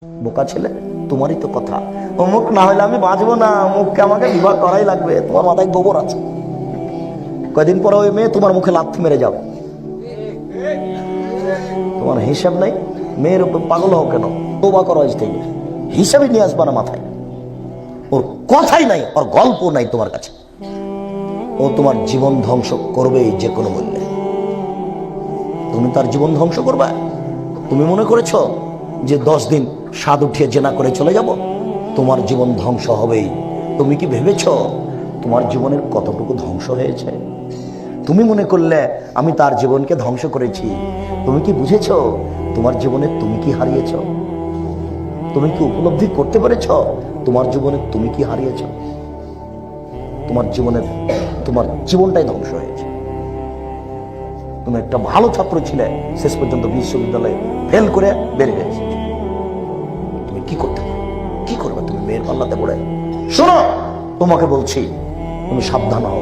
বোকা ছেলে, তোমারই তো কথা, অমুক না হলে আমি বাঁচবো না, অমুককে আমাকে বিবাহ করাই লাগবে। তোমার মাথায় গোবর আছে। কয়দিন পরে ওই মেয়ে তোমার মুখে লাথি মেরে যাবে। তোমার হিসাব নাই। মেয়ের উপর পাগল হও কেন? তোবা করো আজ থেকে, হিসাবে নিয়ে আসবা না মাথায়। ওর কথাই নাই, ওর গল্প নাই তোমার কাছে। ও তোমার জীবন ধ্বংস করবেই যে কোনো মূল্যে। তুমি তার জীবন ধ্বংস করবে? তুমি মনে করেছো যে 10 দিন স্বাদ উঠিয়ে জেনা করে চলে যাব? তোমার জীবন ধ্বংস হবেই। তুমি কি ভেবেছো তোমার জীবনের কতটুকু ধ্বংস হয়েছে? তুমি মনে করলে আমি তার জীবনকে ধ্বংস করেছি। তুমি কি বুঝেছো তোমার জীবনে তুমি কি হারিয়েছ? তুমি কি উপলব্ধি করতে পেরেছ তোমার জীবনে তুমি কি হারিয়েছ? তোমার জীবনটাই ধ্বংস হয়েছে। তুমি একটা ভালো ছাত্র ছিলে, শেষ পর্যন্ত বিশ্ববিদ্যালয়ে ফেল করে বের হয়ে এসেছো। তুমি কি করতে পারো? কি করবে তুমি মেয়ের পাল্লাতে পড়ে? শোনো, তোমাকে বলছি, তুমি সাবধান হও।